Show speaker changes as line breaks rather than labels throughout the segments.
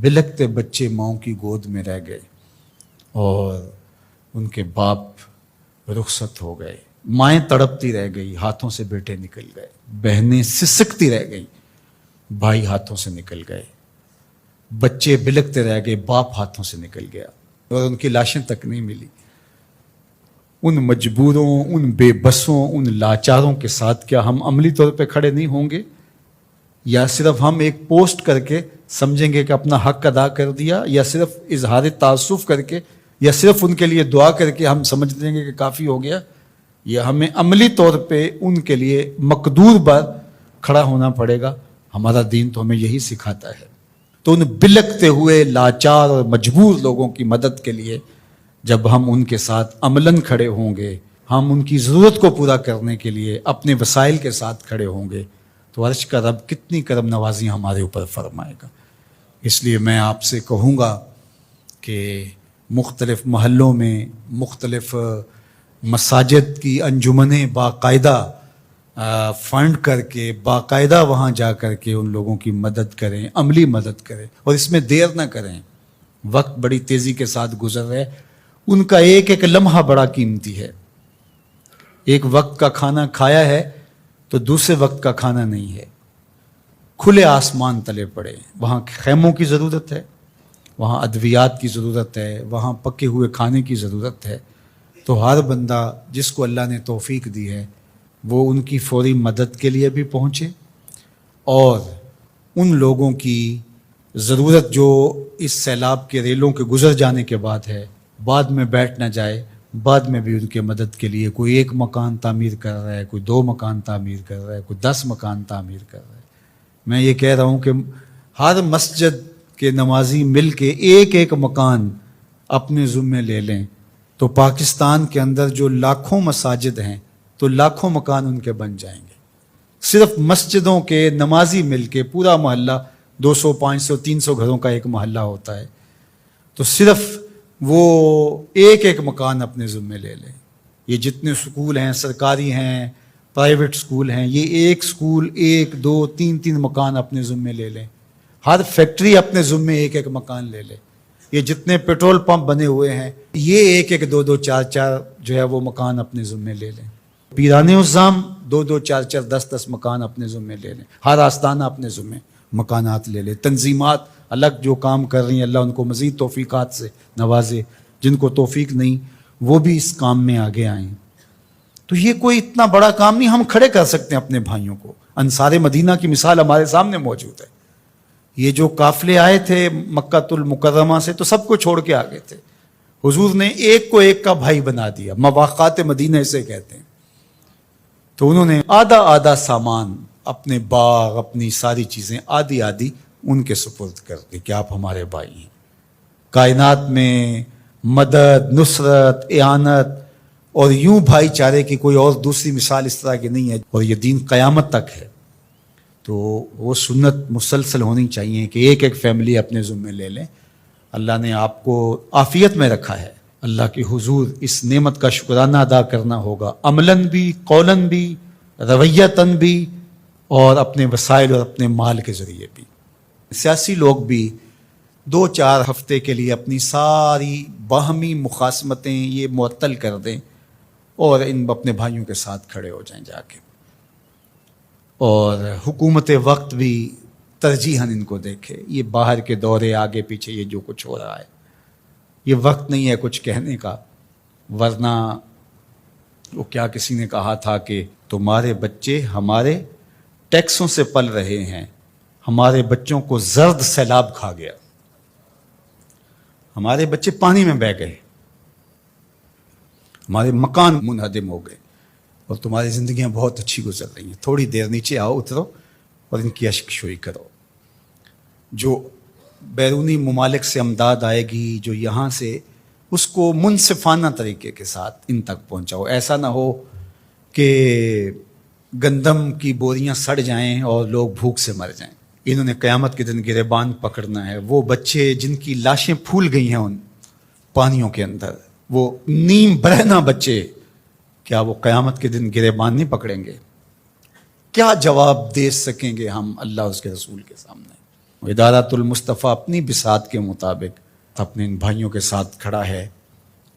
بلکتے بچے ماؤں کی گود میں رہ گئے اور ان کے باپ رخصت ہو گئے، مائیں تڑپتی رہ گئی، ہاتھوں سے بیٹے نکل گئے، بہنیں سسکتی رہ گئی، بھائی ہاتھوں سے نکل گئے، بچے بلکتے رہ گئے، باپ ہاتھوں سے نکل گیا اور ان کی لاشیں تک نہیں ملی۔ ان مجبوروں، ان بے بسوں، ان لاچاروں کے ساتھ کیا ہم عملی طور پہ کھڑے نہیں ہوں گے؟ یا صرف ہم ایک پوسٹ کر کے سمجھیں گے کہ اپنا حق ادا کر دیا، یا صرف اظہار تعصف کر کے، یا صرف ان کے لیے دعا کر کے ہم سمجھ لیں گے کہ کافی ہو گیا؟ یا ہمیں عملی طور پہ ان کے لیے مقدور بر کھڑا ہونا پڑے گا؟ ہمارا دین تو ہمیں یہی سکھاتا ہے۔ تو ان بلکتے ہوئے لاچار اور مجبور لوگوں کی مدد کے لیے جب ہم ان کے ساتھ عملاً کھڑے ہوں گے، ہم ان کی ضرورت کو پورا کرنے کے لیے اپنے وسائل کے ساتھ کھڑے ہوں گے، تو عرش کا رب کتنی کرم نوازی ہمارے اوپر فرمائے گا۔ اس لیے میں آپ سے کہوں گا کہ مختلف محلوں میں مختلف مساجد کی انجمنیں باقاعدہ فنڈ کر کے، باقاعدہ وہاں جا کر کے ان لوگوں کی مدد کریں، عملی مدد کریں، اور اس میں دیر نہ کریں۔ وقت بڑی تیزی کے ساتھ گزر رہا ہے، ان کا ایک ایک لمحہ بڑا قیمتی ہے۔ ایک وقت کا کھانا کھایا ہے تو دوسرے وقت کا کھانا نہیں ہے۔ کھلے آسمان تلے پڑے، وہاں خیموں کی ضرورت ہے، وہاں ادویات کی ضرورت ہے، وہاں پکے ہوئے کھانے کی ضرورت ہے۔ تو ہر بندہ جس کو اللہ نے توفیق دی ہے وہ ان کی فوری مدد کے لیے بھی پہنچے، اور ان لوگوں کی ضرورت جو اس سیلاب کے ریلوں کے گزر جانے کے بعد ہے، بعد میں بیٹھ نہ جائے، بعد میں بھی ان کے مدد کے لیے کوئی ایک مکان تعمیر کر رہا ہے، کوئی 2 مکان تعمیر کر رہا ہے، کوئی 10 مکان تعمیر کر رہا ہے۔ میں یہ کہہ رہا ہوں کہ ہر مسجد کے نمازی مل کے ایک ایک مکان اپنے ذمے لے لیں تو پاکستان کے اندر جو لاکھوں مساجد ہیں تو لاکھوں مکان ان کے بن جائیں گے۔ صرف مسجدوں کے نمازی مل کے، پورا محلہ 200 500 300 گھروں کا ایک محلہ ہوتا ہے، تو صرف وہ ایک ایک مکان اپنے ذمے لے لیں۔ یہ جتنے سکول ہیں، سرکاری ہیں، پرائیویٹ سکول ہیں، یہ ایک سکول 1 2 3 3 مکان اپنے ذمے لے لیں۔ ہر فیکٹری اپنے ذمے ایک ایک مکان لے لے۔ یہ جتنے پیٹرول پمپ بنے ہوئے ہیں، یہ ایک ایک 2 2 4 4 جو ہے وہ مکان اپنے ذمے لے لیں۔ پیرانے الزام 2 2 4 4 10 10 مکان اپنے ذمے لے لیں۔ ہر آستانہ اپنے ذمے مکانات لے لیں۔ تنظیمات الگ جو کام کر رہی ہیں، اللہ ان کو مزید توفیقات سے نوازے، جن کو توفیق نہیں وہ بھی اس کام میں آگے آئیں۔ تو یہ کوئی اتنا بڑا کام نہیں، ہم کھڑے کر سکتے ہیں اپنے بھائیوں کو۔ انصار مدینہ کی مثال ہمارے سامنے موجود ہے۔ یہ جو قافلے آئے تھے مکہ المکرمہ سے تو سب کو چھوڑ کے آگے تھے، حضور نے ایک کو ایک کا بھائی بنا دیا، مواقعات مدینہ اسے کہتے ہیں۔ تو انہوں نے آدھا آدھا سامان، اپنے باغ، اپنی ساری چیزیں آدھی آدھی ان کے سپرد کر دی کہ آپ ہمارے بھائی ہیں۔ کائنات میں مدد، نصرت، اعانت اور یوں بھائی چارے کی کوئی اور دوسری مثال اس طرح کی نہیں ہے، اور یہ دین قیامت تک ہے۔ تو وہ سنت مسلسل ہونی چاہیے کہ ایک ایک فیملی اپنے ذمے لے لیں۔ اللہ نے آپ کو عافیت میں رکھا ہے، اللہ کے حضور اس نعمت کا شکرانہ ادا کرنا ہوگا، عملاً بھی، قولاً بھی، رویتاً بھی، اور اپنے وسائل اور اپنے مال کے ذریعے بھی۔ سیاسی لوگ بھی 2-4 ہفتے کے لیے اپنی ساری باہمی مخاصمتیں یہ معطل کر دیں اور ان اپنے بھائیوں کے ساتھ کھڑے ہو جائیں جا کے، اور حکومت وقت بھی ترجیحاً ان کو دیکھے۔ یہ باہر کے دورے آگے پیچھے یہ جو کچھ ہو رہا ہے، یہ وقت نہیں ہے کچھ کہنے کا، ورنہ وہ کیا کسی نے کہا تھا کہ تمہارے بچے ہمارے ٹیکسوں سے پل رہے ہیں، ہمارے بچوں کو زرد سیلاب کھا گیا، ہمارے بچے پانی میں بہہ گئے، ہمارے مکان منہدم ہو گئے، اور تمہاری زندگیاں بہت اچھی گزر رہی ہیں، تھوڑی دیر نیچے آؤ، اترو اور ان کی اشک شوئی کرو۔ جو بیرونی ممالک سے امداد آئے گی، جو یہاں سے، اس کو منصفانہ طریقے کے ساتھ ان تک پہنچاؤ۔ ایسا نہ ہو کہ گندم کی بوریاں سڑ جائیں اور لوگ بھوک سے مر جائیں۔ انہوں نے قیامت کے دن گریبان پکڑنا ہے۔ وہ بچے جن کی لاشیں پھول گئی ہیں ان پانیوں کے اندر، وہ نیم برہنہ بچے، کیا وہ قیامت کے دن گریبان نہیں پکڑیں گے؟ کیا جواب دے سکیں گے ہم اللہ اس کے رسول کے سامنے؟ ادارۃ المصطفیٰ اپنی بساط کے مطابق اپنے ان بھائیوں کے ساتھ کھڑا ہے.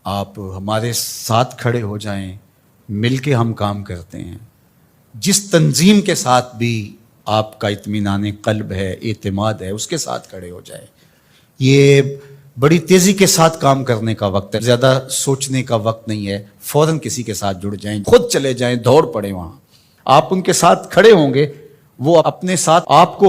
آپ ہمارے ساتھ کھڑے ہو جائیں, مل کے ہم کام کرتے ہیں. جس تنظیم کے ساتھ بھی آپ کا اطمینان قلب ہے, اعتماد ہے, اس کے ساتھ کھڑے ہو جائیں. یہ بڑی تیزی کے ساتھ کام کرنے کا وقت ہے, زیادہ سوچنے کا وقت نہیں ہے. فوراً کسی کے ساتھ جڑ جائیں, خود چلے جائیں, دوڑ پڑیں وہاں. آپ ان کے ساتھ کھڑے ہوں گے, وہ اپنے ساتھ آپ کو